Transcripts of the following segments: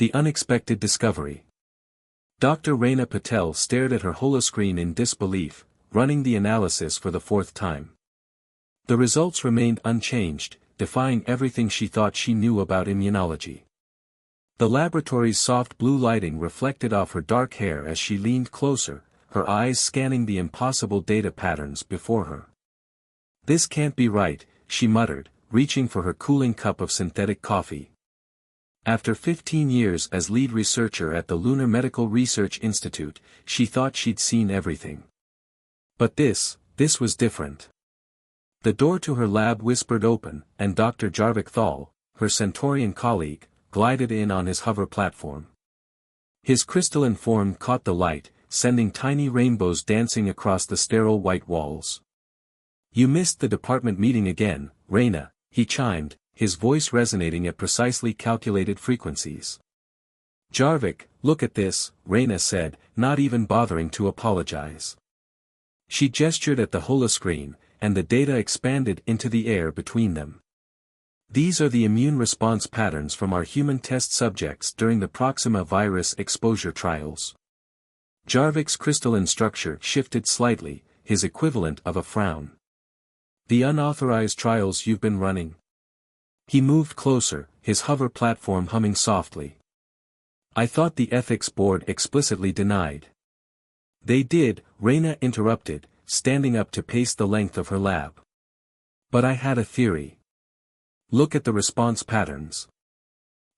The unexpected discovery. Dr. Reina Patel stared at her holoscreen in disbelief, running the analysis for the fourth time. The results remained unchanged, defying everything she thought she knew about immunology. The laboratory's soft blue lighting reflected off her dark hair as she leaned closer, her eyes scanning the impossible data patterns before her. "This can't be right," she muttered, reaching for her cooling cup of synthetic coffee. After 15 years as lead researcher at the Lunar Medical Research Institute, she thought she'd seen everything. But this was different. The door to her lab whispered open, and Dr. Jarvik Thal, her Centaurian colleague, glided in on his hover platform. His crystalline form caught the light, sending tiny rainbows dancing across the sterile white walls. "You missed the department meeting again, Reina," he chimed, his voice resonating at precisely calculated frequencies. "Jarvik, look at this," Reina said, not even bothering to apologize. She gestured at the holoscreen, and the data expanded into the air between them. "These are the immune response patterns from our human test subjects during the Proxima virus exposure trials." Jarvik's crystalline structure shifted slightly, his equivalent of a frown. "The unauthorized trials you've been running?" He moved closer, his hover platform humming softly. "I thought the ethics board explicitly denied." "They did," Reina interrupted, standing up to pace the length of her lab. "But I had a theory. Look at the response patterns.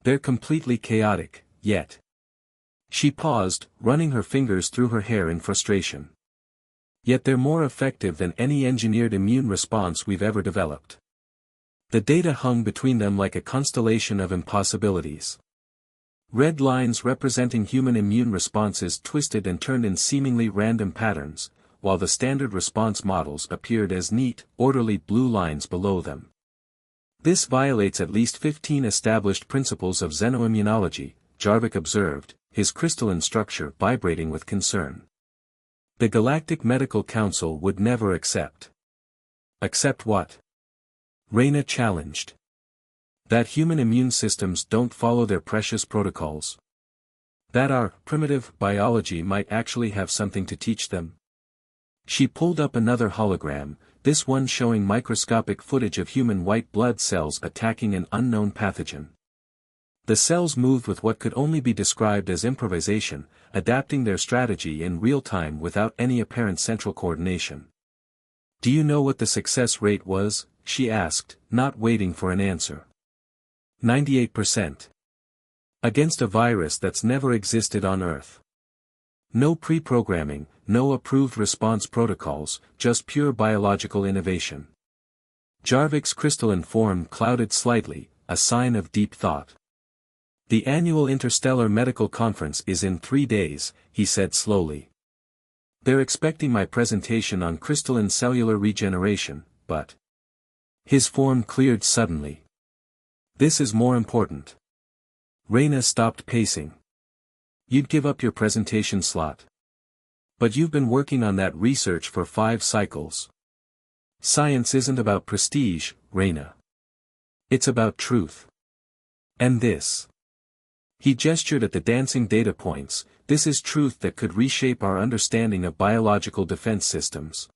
They're completely chaotic, yet." She paused, running her fingers through her hair in frustration. "Yet they're more effective than any engineered immune response we've ever developed." The data hung between them like a constellation of impossibilities. Red lines representing human immune responses twisted and turned in seemingly random patterns, while the standard response models appeared as neat, orderly blue lines below them. "This violates at least 15 established principles of xenoimmunology," Jarvik observed, his crystalline structure vibrating with concern. "The Galactic Medical Council would never accept." "Accept what?" Reina challenged. "That human immune systems don't follow their precious protocols. That our primitive biology might actually have something to teach them." She pulled up another hologram, this one showing microscopic footage of human white blood cells attacking an unknown pathogen. The cells moved with what could only be described as improvisation, adapting their strategy in real time without any apparent central coordination. "Do you know what the success rate was?" she asked, not waiting for an answer. 98%. Against a virus that's never existed on Earth. No pre-programming, no approved response protocols, just pure biological innovation. Jarvik's crystalline form clouded slightly, a sign of deep thought. "The annual Interstellar Medical Conference is in 3 days, he said slowly. "They're expecting my presentation on crystalline cellular regeneration, but..." His form cleared suddenly. "This is more important." Reina stopped pacing. "You'd give up your presentation slot. But you've been working on that research for 5 cycles. Science isn't about prestige, Reina. It's about truth. And this." He gestured at the dancing data points, "This is truth that could reshape our understanding of biological defense systems."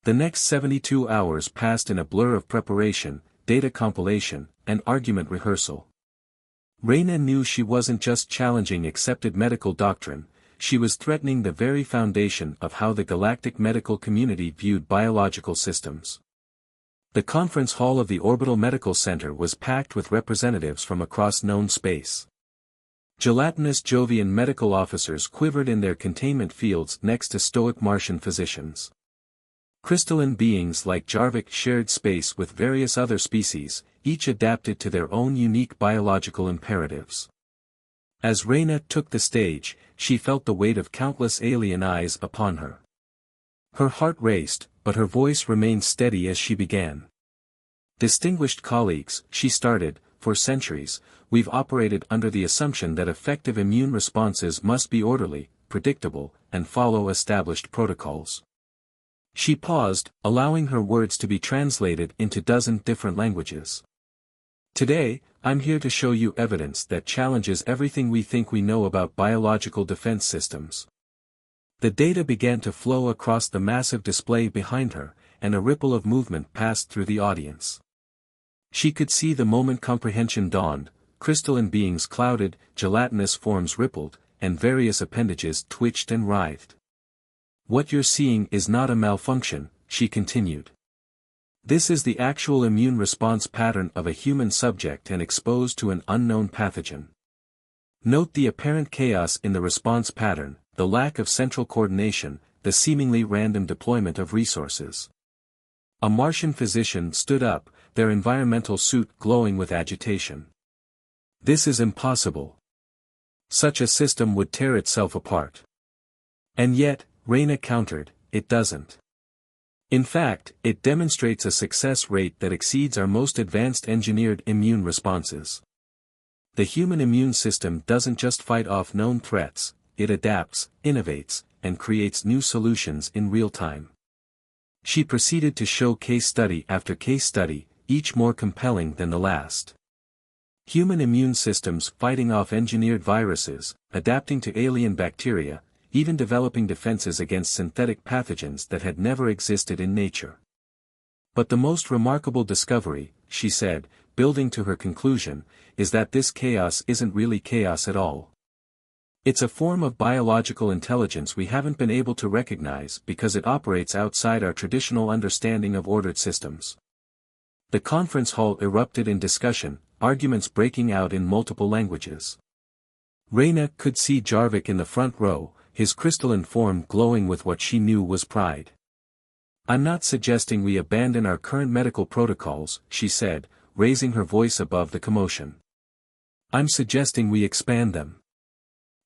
The next 72 hours passed in a blur of preparation, data compilation, and argument rehearsal. Reina knew she wasn't just challenging accepted medical doctrine, she was threatening the very foundation of how the galactic medical community viewed biological systems. The conference hall of the Orbital Medical Center was packed with representatives from across known space. Gelatinous Jovian medical officers quivered in their containment fields next to stoic Martian physicians. Crystalline beings like Jarvik shared space with various other species, each adapted to their own unique biological imperatives. As Reina took the stage, she felt the weight of countless alien eyes upon her. Her heart raced, but her voice remained steady as she began. "Distinguished colleagues," she started, "for centuries, we've operated under the assumption that effective immune responses must be orderly, predictable, and follow established protocols." She paused, allowing her words to be translated into dozen different languages. Today, I'm here to show you evidence that challenges everything we think we know about biological defense systems. The data began to flow across the massive display behind her, and a ripple of movement passed through the audience. She could see the moment comprehension dawned, crystalline beings clouded, gelatinous forms rippled, and various appendages twitched and writhed. What you're seeing is not a malfunction, she continued. This is the actual immune response pattern of a human subject and exposed to an unknown pathogen. Note the apparent chaos in the response pattern, the lack of central coordination, the seemingly random deployment of resources. A Martian physician stood up, their environmental suit glowing with agitation. This is impossible. Such a system would tear itself apart. And yet, Reyna countered, it doesn't. In fact, it demonstrates a success rate that exceeds our most advanced engineered immune responses. The human immune system doesn't just fight off known threats, it adapts, innovates, and creates new solutions in real time. She proceeded to show case study after case study, each more compelling than the last. Human immune systems fighting off engineered viruses, adapting to alien bacteria, even developing defenses against synthetic pathogens that had never existed in nature. But the most remarkable discovery, she said, building to her conclusion, is that this chaos isn't really chaos at all. It's a form of biological intelligence we haven't been able to recognize because it operates outside our traditional understanding of ordered systems. The conference hall erupted in discussion, arguments breaking out in multiple languages. Reyna could see Jarvik in the front row, his crystalline form glowing with what she knew was pride. I'm not suggesting we abandon our current medical protocols, she said, raising her voice above the commotion. I'm suggesting we expand them.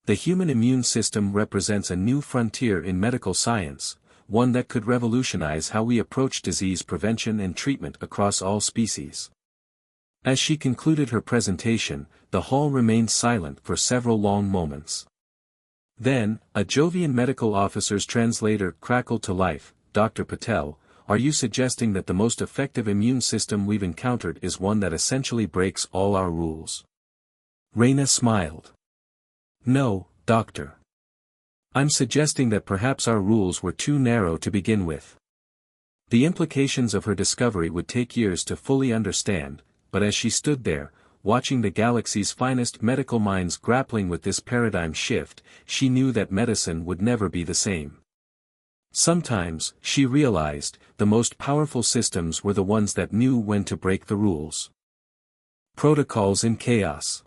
The human immune system represents a new frontier in medical science, one that could revolutionize how we approach disease prevention and treatment across all species. As she concluded her presentation, the hall remained silent for several long moments. Then, a Jovian medical officer's translator crackled to life, Dr. Patel, are you suggesting that the most effective immune system we've encountered is one that essentially breaks all our rules? Reyna smiled. No, doctor. I'm suggesting that perhaps our rules were too narrow to begin with. The implications of her discovery would take years to fully understand, but as she stood there, watching the galaxy's finest medical minds grappling with this paradigm shift, she knew that medicine would never be the same. Sometimes, she realized, the most powerful systems were the ones that knew when to break the rules. Protocols in chaos.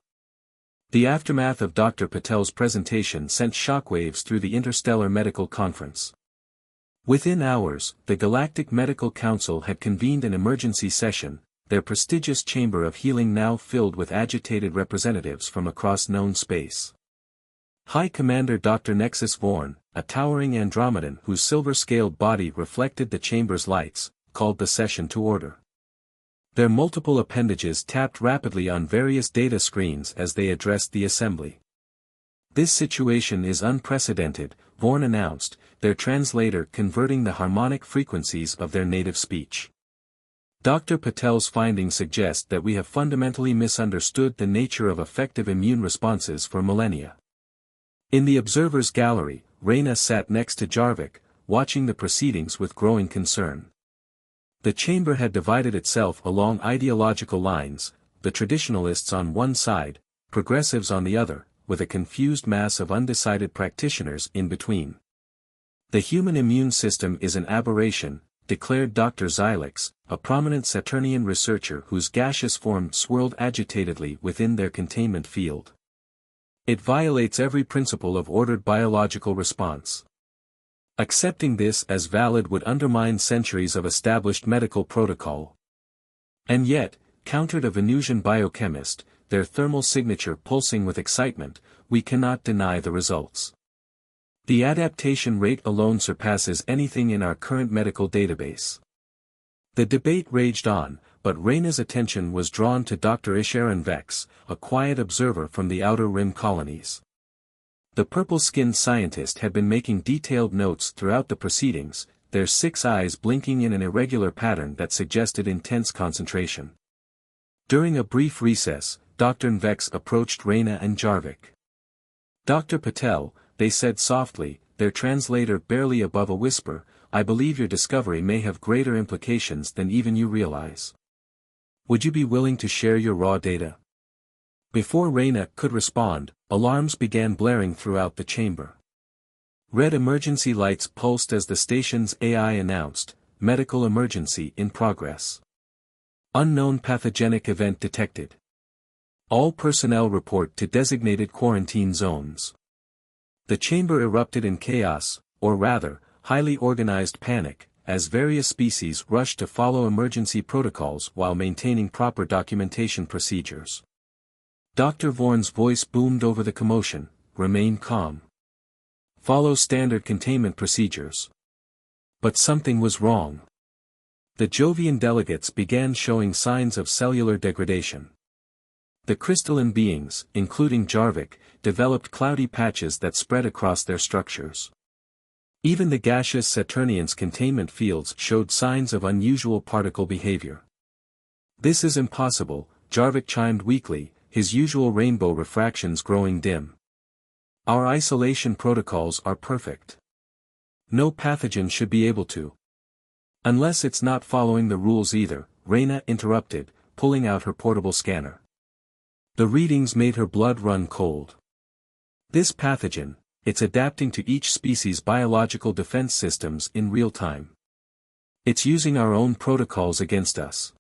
The aftermath of Dr. Patel's presentation sent shockwaves through the Interstellar Medical Conference. Within hours, the Galactic Medical Council had convened an emergency session, their prestigious chamber of healing now filled with agitated representatives from across known space. High Commander Dr. Nexus Vorn, a towering Andromedan whose silver-scaled body reflected the chamber's lights, called the session to order. Their multiple appendages tapped rapidly on various data screens as they addressed the assembly. This situation is unprecedented, Vorn announced, their translator converting the harmonic frequencies of their native speech. Dr. Patel's findings suggest that we have fundamentally misunderstood the nature of effective immune responses for millennia. In the observer's gallery, Reyna sat next to Jarvik, watching the proceedings with growing concern. The chamber had divided itself along ideological lines, the traditionalists on one side, progressives on the other, with a confused mass of undecided practitioners in between. The human immune system is an aberration, declared Dr. Xylix, a prominent Saturnian researcher whose gaseous form swirled agitatedly within their containment field. It violates every principle of ordered biological response. Accepting this as valid would undermine centuries of established medical protocol. And yet, countered a Venusian biochemist, their thermal signature pulsing with excitement, we cannot deny the results. The adaptation rate alone surpasses anything in our current medical database. The debate raged on, but Reyna's attention was drawn to Dr. Isharan Vex, a quiet observer from the Outer Rim colonies. The purple-skinned scientist had been making detailed notes throughout the proceedings, their 6 eyes blinking in an irregular pattern that suggested intense concentration. During a brief recess, Dr. Vex approached Reyna and Jarvik. "Dr. Patel," they said softly, their translator barely above a whisper, "I believe your discovery may have greater implications than even you realize. Would you be willing to share your raw data?" Before Reyna could respond, alarms began blaring throughout the chamber. Red emergency lights pulsed as the station's AI announced, "Medical emergency in progress. Unknown pathogenic event detected. All personnel report to designated quarantine zones." The chamber erupted in chaos, or rather, highly organized panic, as various species rushed to follow emergency protocols while maintaining proper documentation procedures. Dr. Vorn's voice boomed over the commotion, "Remain calm. Follow standard containment procedures." But something was wrong. The Jovian delegates began showing signs of cellular degradation. The crystalline beings, including Jarvik, developed cloudy patches that spread across their structures. Even the gaseous Saturnians' containment fields showed signs of unusual particle behavior. "This is impossible," Jarvik chimed weakly, his usual rainbow refractions growing dim. "Our isolation protocols are perfect. No pathogen should be able to." "Unless it's not following the rules either," Reyna interrupted, pulling out her portable scanner. The readings made her blood run cold. "This pathogen, it's adapting to each species' biological defense systems in real time. It's using our own protocols against us."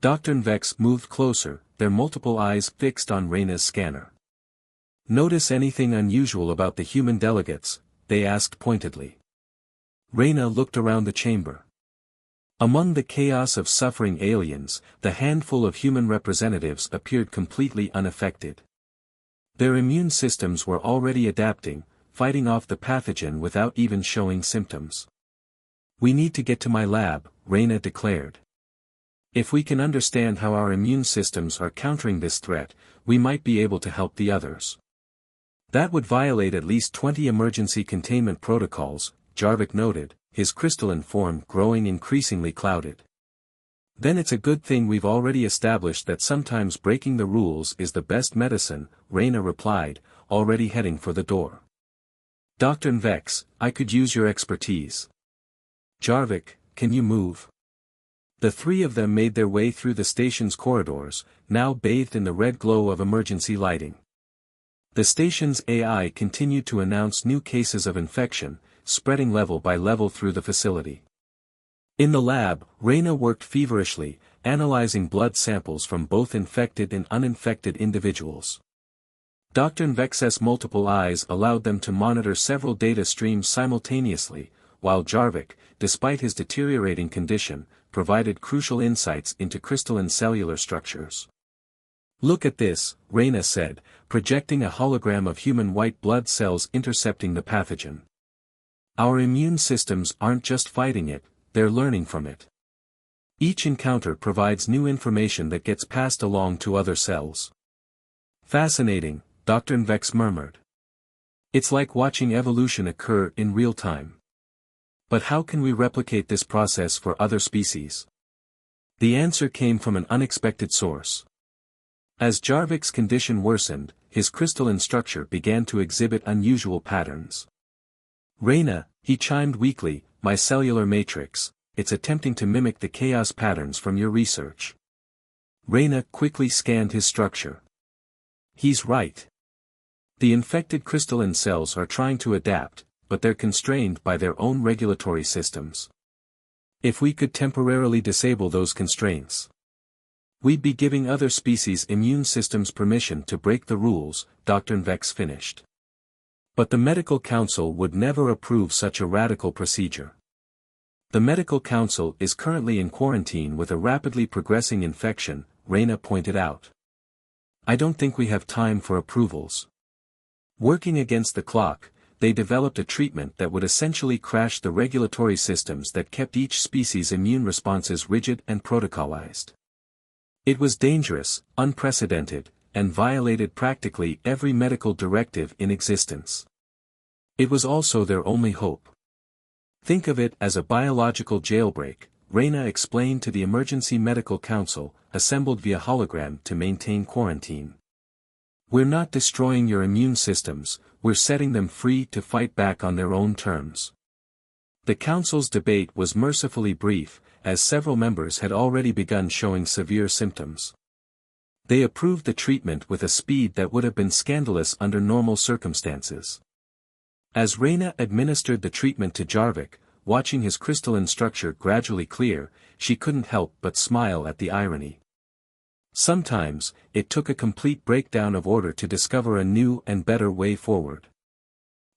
Dr. Vex moved closer, their multiple eyes fixed on Reyna's scanner. "Notice anything unusual about the human delegates?" they asked pointedly. Reyna looked around the chamber. Among the chaos of suffering aliens, the handful of human representatives appeared completely unaffected. Their immune systems were already adapting, fighting off the pathogen without even showing symptoms. "We need to get to my lab," Reyna declared. "If we can understand how our immune systems are countering this threat, we might be able to help the others." "That would violate at least 20 emergency containment protocols," Jarvik noted, his crystalline form growing increasingly clouded. "Then it's a good thing we've already established that sometimes breaking the rules is the best medicine," Reyna replied, already heading for the door. "Dr. Vex, I could use your expertise." "Jarvik, can you move?" The three of them made their way through the station's corridors, now bathed in the red glow of emergency lighting. The station's AI continued to announce new cases of infection, spreading level by level through the facility. In the lab, Reyna worked feverishly, analyzing blood samples from both infected and uninfected individuals. Dr. Vex's multiple eyes allowed them to monitor several data streams simultaneously, while Jarvik, despite his deteriorating condition, provided crucial insights into crystalline cellular structures. "Look at this," Reyna said, projecting a hologram of human white blood cells intercepting the pathogen. "Our immune systems aren't just fighting it, they're learning from it. Each encounter provides new information that gets passed along to other cells." "Fascinating," Dr. Vex murmured. "It's like watching evolution occur in real time. But how can we replicate this process for other species?" The answer came from an unexpected source. As Jarvik's condition worsened, his crystalline structure began to exhibit unusual patterns. "Reyna," he chimed weakly, "my cellular matrix, it's attempting to mimic the chaos patterns from your research." Reyna quickly scanned his structure. "He's right. The infected crystalline cells are trying to adapt, but they're constrained by their own regulatory systems. If we could temporarily disable those constraints, we'd be giving other species' immune systems permission to break the rules," Dr. Vex finished. "But the Medical Council would never approve such a radical procedure. The Medical Council is currently in quarantine with a rapidly progressing infection," Reyna pointed out. "I don't think we have time for approvals." Working against the clock, they developed a treatment that would essentially crash the regulatory systems that kept each species' immune responses rigid and protocolized. It was dangerous, unprecedented, and violated practically every medical directive in existence. It was also their only hope. "Think of it as a biological jailbreak," Reyna explained to the Emergency Medical Council, assembled via hologram to maintain quarantine. We're not destroying your immune systems, we're setting them free to fight back on their own terms. The council's debate was mercifully brief, as several members had already begun showing severe symptoms. They approved the treatment with a speed that would have been scandalous under normal circumstances. As Reyna administered the treatment to Jarvik, watching his crystalline structure gradually clear, she couldn't help but smile at the irony. Sometimes, it took a complete breakdown of order to discover a new and better way forward.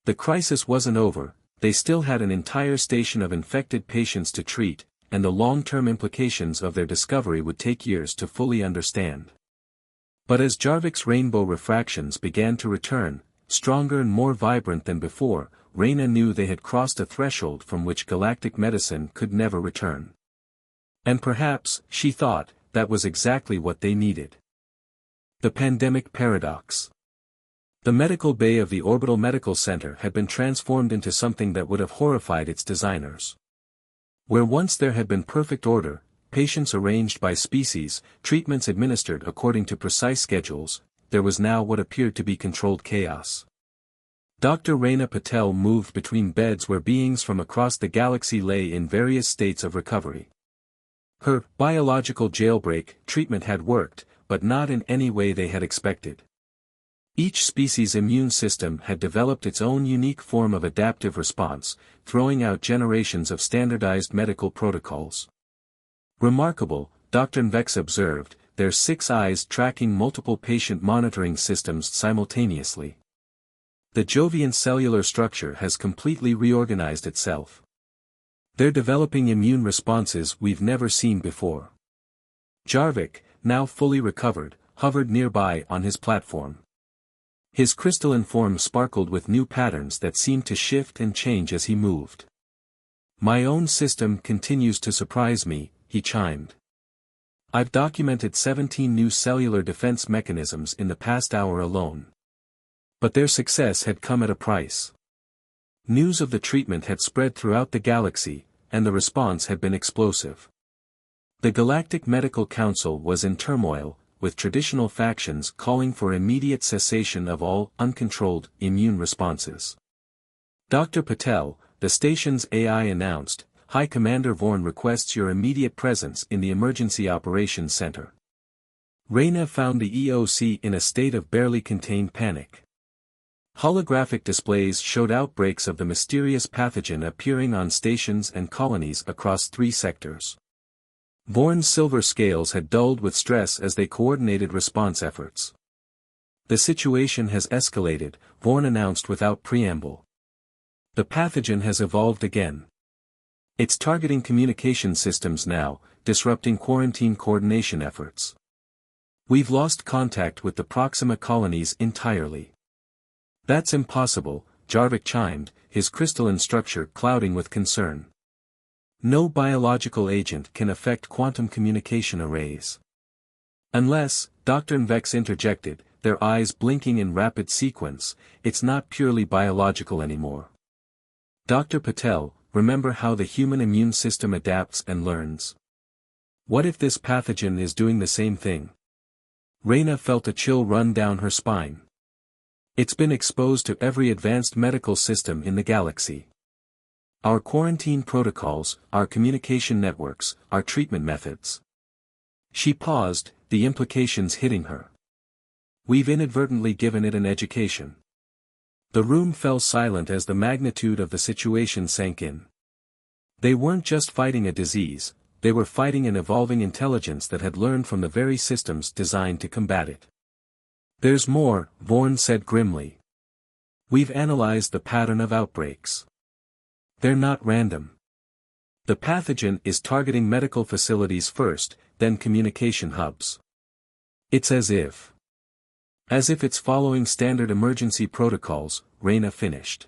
The crisis wasn't over, they still had an entire station of infected patients to treat, and the long-term implications of their discovery would take years to fully understand. But as Jarvik's rainbow refractions began to return, stronger and more vibrant than before, Reyna knew they had crossed a threshold from which galactic medicine could never return. And perhaps, she thought, that was exactly what they needed. The pandemic paradox. The medical bay of the Orbital Medical Center had been transformed into something that would have horrified its designers. Where once there had been perfect order, patients arranged by species, treatments administered according to precise schedules, there was now what appeared to be controlled chaos. Dr. Reyna Patel moved between beds where beings from across the galaxy lay in various states of recovery. Her biological jailbreak treatment had worked, but not in any way they had expected. Each species' immune system had developed its own unique form of adaptive response, throwing out generations of standardized medical protocols. Remarkable, Dr. Vex observed, their 6 eyes tracking multiple patient monitoring systems simultaneously. The Jovian cellular structure has completely reorganized itself. They're developing immune responses we've never seen before. Jarvik, now fully recovered, hovered nearby on his platform. His crystalline form sparkled with new patterns that seemed to shift and change as he moved. My own system continues to surprise me, he chimed. I've documented 17 new cellular defense mechanisms in the past hour alone. But their success had come at a price. News of the treatment had spread throughout the galaxy, and the response had been explosive. The Galactic Medical Council was in turmoil, with traditional factions calling for immediate cessation of all uncontrolled immune responses. Dr. Patel, the station's AI announced, High Commander Vorn requests your immediate presence in the Emergency Operations Center. Reyna found the EOC in a state of barely contained panic. Holographic displays showed outbreaks of the mysterious pathogen appearing on stations and colonies across 3 sectors. Vorn's silver scales had dulled with stress as they coordinated response efforts. The situation has escalated, Vorn announced without preamble. The pathogen has evolved again. It's targeting communication systems now, disrupting quarantine coordination efforts. We've lost contact with the Proxima colonies entirely. That's impossible, Jarvik chimed, his crystalline structure clouding with concern. No biological agent can affect quantum communication arrays. Unless, Dr. Vex interjected, their eyes blinking in rapid sequence, it's not purely biological anymore. Dr. Patel, remember how the human immune system adapts and learns? What if this pathogen is doing the same thing? Reyna felt a chill run down her spine. It's been exposed to every advanced medical system in the galaxy. Our quarantine protocols, our communication networks, our treatment methods. She paused, the implications hitting her. We've inadvertently given it an education. The room fell silent as the magnitude of the situation sank in. They weren't just fighting a disease, they were fighting an evolving intelligence that had learned from the very systems designed to combat it. There's more, Vorn said grimly. We've analyzed the pattern of outbreaks. They're not random. The pathogen is targeting medical facilities first, then communication hubs. It's as if it's following standard emergency protocols, Reyna finished.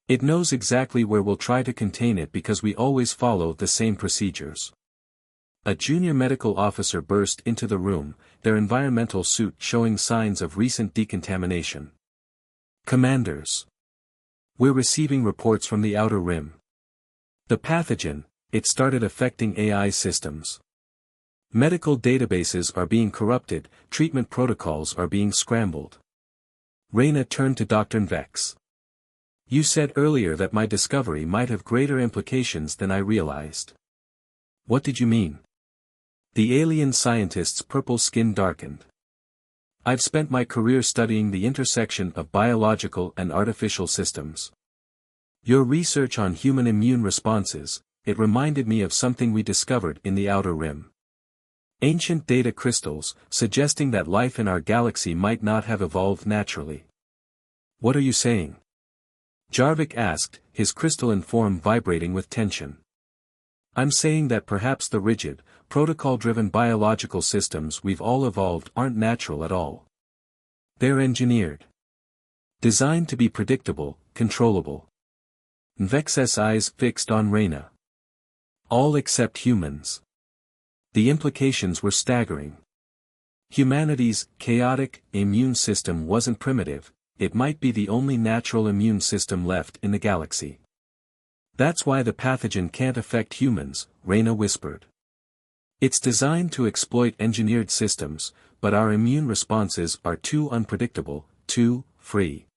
It knows exactly where we'll try to contain it because we always follow the same procedures. A junior medical officer burst into the room, their environmental suit showing signs of recent decontamination. Commanders. We're receiving reports from the Outer Rim. The pathogen, it started affecting AI systems. Medical databases are being corrupted, treatment protocols are being scrambled. Reyna turned to Dr. Vex. You said earlier that my discovery might have greater implications than I realized. What did you mean? The alien scientist's purple skin darkened. I've spent my career studying the intersection of biological and artificial systems. Your research on human immune responses, it reminded me of something we discovered in the Outer Rim. Ancient data crystals, suggesting that life in our galaxy might not have evolved naturally. What are you saying? Jarvik asked, his crystalline form vibrating with tension. I'm saying that perhaps the rigid, protocol-driven biological systems we've all evolved aren't natural at all. They're engineered. Designed to be predictable, controllable. Vex's eyes fixed on Reyna. All except humans. The implications were staggering. Humanity's chaotic immune system wasn't primitive, it might be the only natural immune system left in the galaxy. That's why the pathogen can't affect humans, Reyna whispered. It's designed to exploit engineered systems, but our immune responses are too unpredictable, too free.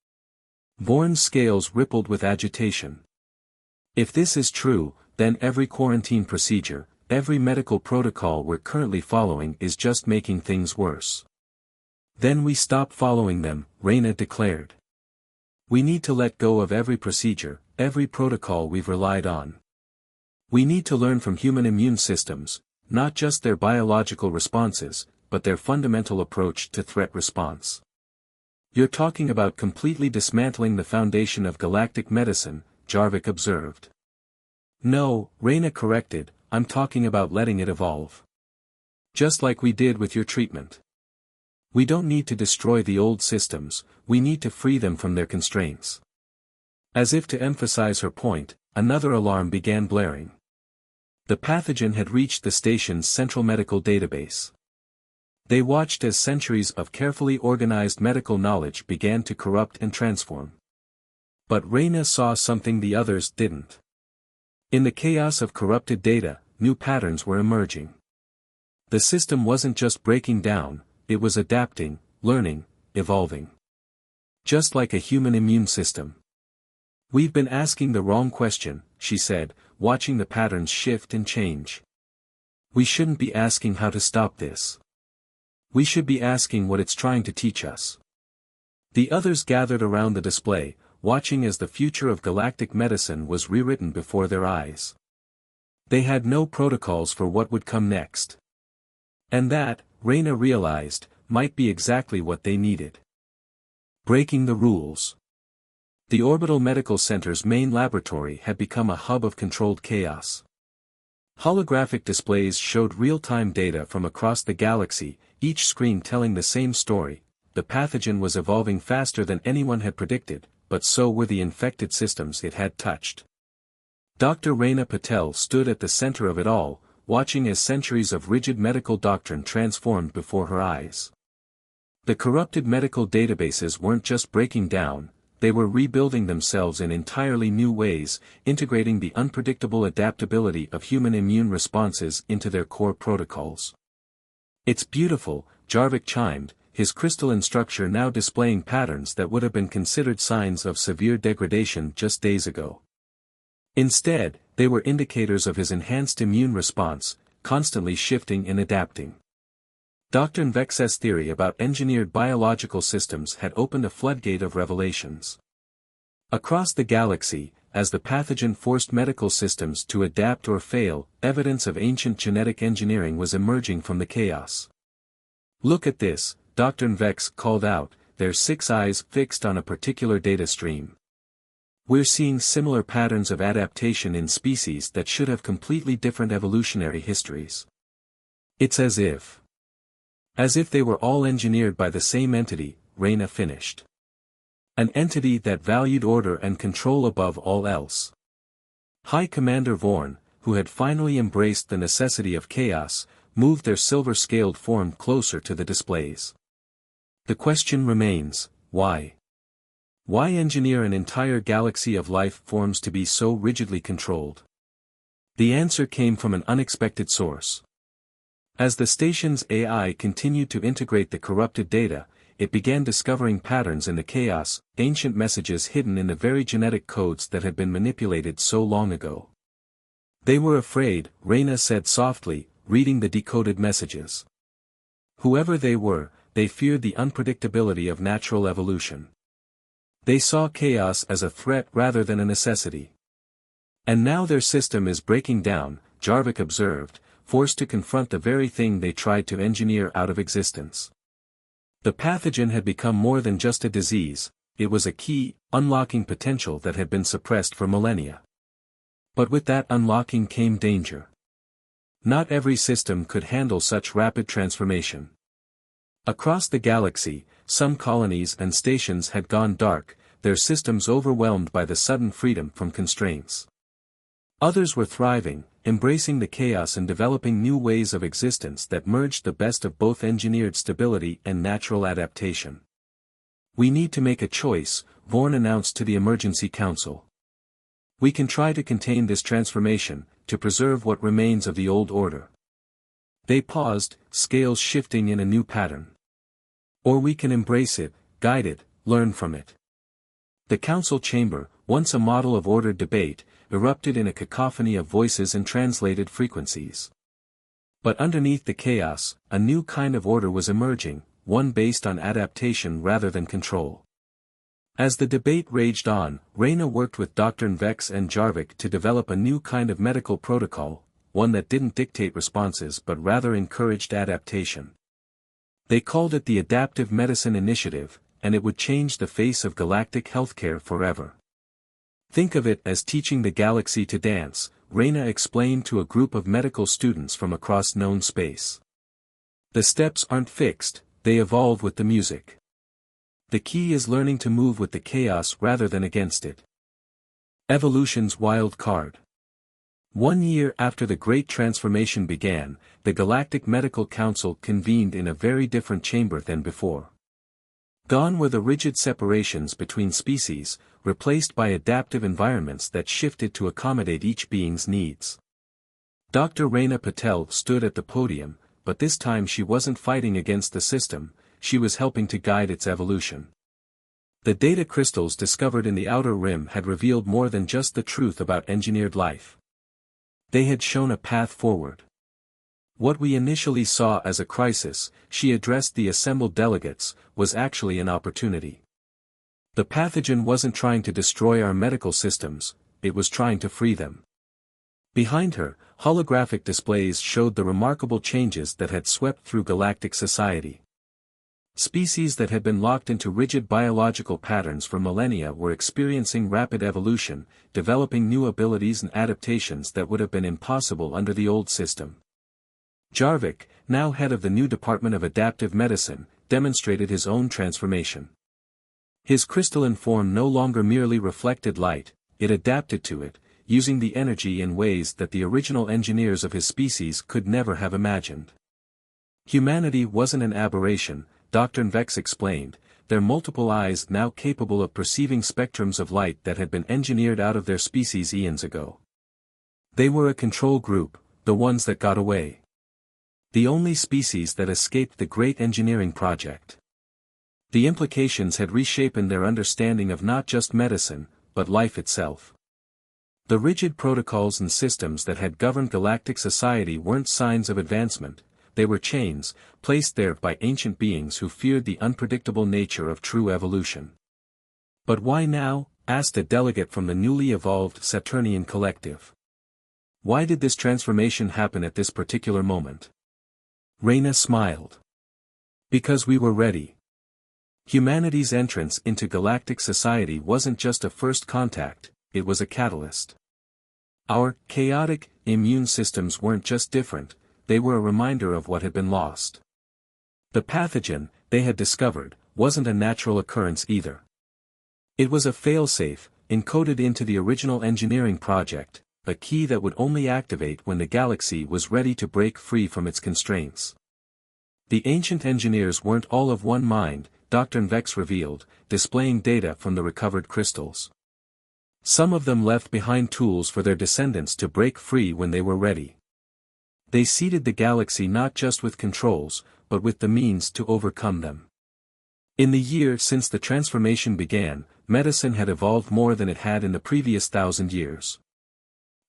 Bourne's scales rippled with agitation. If this is true, then every quarantine procedure, every medical protocol we're currently following is just making things worse. Then we stop following them, Reyna declared. We need to let go of every procedure, every protocol we've relied on. We need to learn from human immune systems, not just their biological responses, but their fundamental approach to threat response. You're talking about completely dismantling the foundation of galactic medicine, Jarvik observed. No, Reyna corrected, I'm talking about letting it evolve. Just like we did with your treatment. We don't need to destroy the old systems, we need to free them from their constraints. As if to emphasize her point, another alarm began blaring. The pathogen had reached the station's central medical database. They watched as centuries of carefully organized medical knowledge began to corrupt and transform. But Reyna saw something the others didn't. In the chaos of corrupted data, new patterns were emerging. The system wasn't just breaking down, it was adapting, learning, evolving. Just like a human immune system. We've been asking the wrong question, she said, watching the patterns shift and change. We shouldn't be asking how to stop this. We should be asking what it's trying to teach us. The others gathered around the display, watching as the future of galactic medicine was rewritten before their eyes. They had no protocols for what would come next. And that, Reyna realized, might be exactly what they needed. Breaking the rules. The Orbital Medical Center's main laboratory had become a hub of controlled chaos. Holographic displays showed real-time data from across the galaxy, each screen telling the same story. The pathogen was evolving faster than anyone had predicted, but so were the infected systems it had touched. Dr. Reyna Patel stood at the center of it all, watching as centuries of rigid medical doctrine transformed before her eyes. The corrupted medical databases weren't just breaking down, they were rebuilding themselves in entirely new ways, integrating the unpredictable adaptability of human immune responses into their core protocols. It's beautiful, Jarvik chimed, his crystalline structure now displaying patterns that would have been considered signs of severe degradation just days ago. Instead, they were indicators of his enhanced immune response, constantly shifting and adapting. Dr. Vex's theory about engineered biological systems had opened a floodgate of revelations. Across the galaxy, as the pathogen forced medical systems to adapt or fail, evidence of ancient genetic engineering was emerging from the chaos. Look at this, Dr. Vex called out, their 6 eyes fixed on a particular data stream. We're seeing similar patterns of adaptation in species that should have completely different evolutionary histories. It's as if they were all engineered by the same entity, Reyna finished. An entity that valued order and control above all else. High Commander Vorn, who had finally embraced the necessity of chaos, moved their silver-scaled form closer to the displays. The question remains, why? Why engineer an entire galaxy of life forms to be so rigidly controlled? The answer came from an unexpected source. As the station's AI continued to integrate the corrupted data, it began discovering patterns in the chaos, ancient messages hidden in the very genetic codes that had been manipulated so long ago. They were afraid, Reyna said softly, reading the decoded messages. Whoever they were, they feared the unpredictability of natural evolution. They saw chaos as a threat rather than a necessity. And now their system is breaking down, Jarvik observed, forced to confront the very thing they tried to engineer out of existence. The pathogen had become more than just a disease, it was a key, unlocking potential that had been suppressed for millennia. But with that unlocking came danger. Not every system could handle such rapid transformation. Across the galaxy, some colonies and stations had gone dark, their systems overwhelmed by the sudden freedom from constraints. Others were thriving, embracing the chaos and developing new ways of existence that merged the best of both engineered stability and natural adaptation. We need to make a choice, Vorn announced to the Emergency Council. We can try to contain this transformation, to preserve what remains of the old order. They paused, scales shifting in a new pattern. Or we can embrace it, guide it, learn from it. The council chamber, once a model of ordered debate, erupted in a cacophony of voices and translated frequencies. But underneath the chaos, a new kind of order was emerging, one based on adaptation rather than control. As the debate raged on, Reyna worked with Dr. Vex and Jarvik to develop a new kind of medical protocol, one that didn't dictate responses but rather encouraged adaptation. They called it the Adaptive Medicine Initiative, and it would change the face of galactic healthcare forever. Think of it as teaching the galaxy to dance, Reyna explained to a group of medical students from across known space. The steps aren't fixed, they evolve with the music. The key is learning to move with the chaos rather than against it. Evolution's wild card. 1 year after the Great Transformation began, the Galactic Medical Council convened in a very different chamber than before. Gone were the rigid separations between species, replaced by adaptive environments that shifted to accommodate each being's needs. Dr. Reyna Patel stood at the podium, but this time she wasn't fighting against the system, she was helping to guide its evolution. The data crystals discovered in the outer rim had revealed more than just the truth about engineered life. They had shown a path forward. What we initially saw as a crisis, she addressed the assembled delegates, was actually an opportunity. The pathogen wasn't trying to destroy our medical systems, it was trying to free them. Behind her, holographic displays showed the remarkable changes that had swept through galactic society. Species that had been locked into rigid biological patterns for millennia were experiencing rapid evolution, developing new abilities and adaptations that would have been impossible under the old system. Jarvik, now head of the new Department of Adaptive Medicine, demonstrated his own transformation. His crystalline form no longer merely reflected light, it adapted to it, using the energy in ways that the original engineers of his species could never have imagined. Humanity wasn't an aberration, Dr. Vex explained, their multiple eyes now capable of perceiving spectrums of light that had been engineered out of their species eons ago. They were a control group, the ones that got away. The only species that escaped the great engineering project. The implications had reshaped their understanding of not just medicine, but life itself. The rigid protocols and systems that had governed galactic society weren't signs of advancement, they were chains, placed there by ancient beings who feared the unpredictable nature of true evolution. But why now? Asked a delegate from the newly evolved Saturnian collective. Why did this transformation happen at this particular moment? Reyna smiled. Because we were ready. Humanity's entrance into galactic society wasn't just a first contact, it was a catalyst. Our chaotic, immune systems weren't just different, they were a reminder of what had been lost. The pathogen, they had discovered, wasn't a natural occurrence either. It was a failsafe, encoded into the original engineering project, a key that would only activate when the galaxy was ready to break free from its constraints. The ancient engineers weren't all of one mind, Dr. Vex revealed, displaying data from the recovered crystals. Some of them left behind tools for their descendants to break free when they were ready. They seeded the galaxy not just with controls, but with the means to overcome them. In the year since the transformation began, medicine had evolved more than it had in the previous 1,000 years.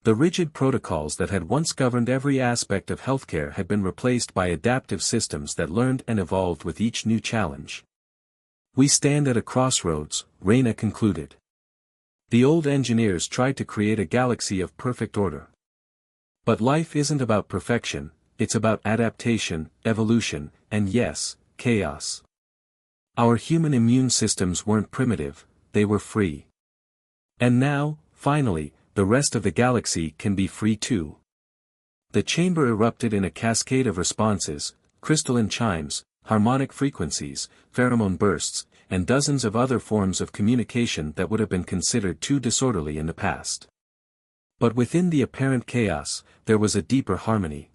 The rigid protocols that had once governed every aspect of healthcare had been replaced by adaptive systems that learned and evolved with each new challenge. "We stand at a crossroads," Reyna concluded. The old engineers tried to create a galaxy of perfect order. But life isn't about perfection, it's about adaptation, evolution, and yes, chaos. Our human immune systems weren't primitive, they were free. And now, finally, the rest of the galaxy can be free too. The chamber erupted in a cascade of responses, crystalline chimes, harmonic frequencies, pheromone bursts, and dozens of other forms of communication that would have been considered too disorderly in the past. But within the apparent chaos, there was a deeper harmony.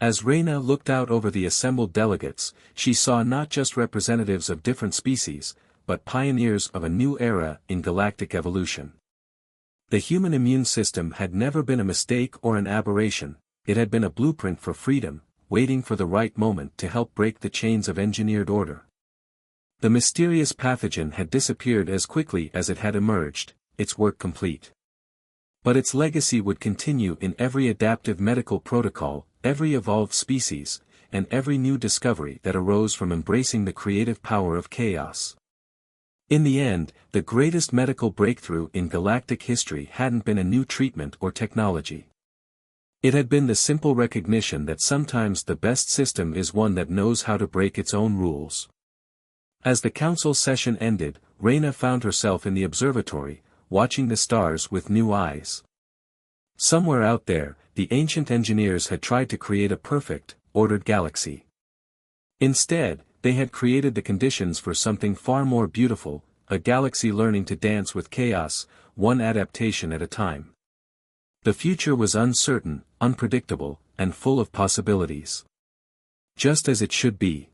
As Reyna looked out over the assembled delegates, she saw not just representatives of different species, but pioneers of a new era in galactic evolution. The human immune system had never been a mistake or an aberration, it had been a blueprint for freedom, waiting for the right moment to help break the chains of engineered order. The mysterious pathogen had disappeared as quickly as it had emerged, its work complete. But its legacy would continue in every adaptive medical protocol, every evolved species, and every new discovery that arose from embracing the creative power of chaos. In the end, the greatest medical breakthrough in galactic history hadn't been a new treatment or technology. It had been the simple recognition that sometimes the best system is one that knows how to break its own rules. As the council session ended, Reyna found herself in the observatory, watching the stars with new eyes. Somewhere out there, the ancient engineers had tried to create a perfect, ordered galaxy. Instead, they had created the conditions for something far more beautiful, a galaxy learning to dance with chaos, one adaptation at a time. The future was uncertain, unpredictable, and full of possibilities. Just as it should be.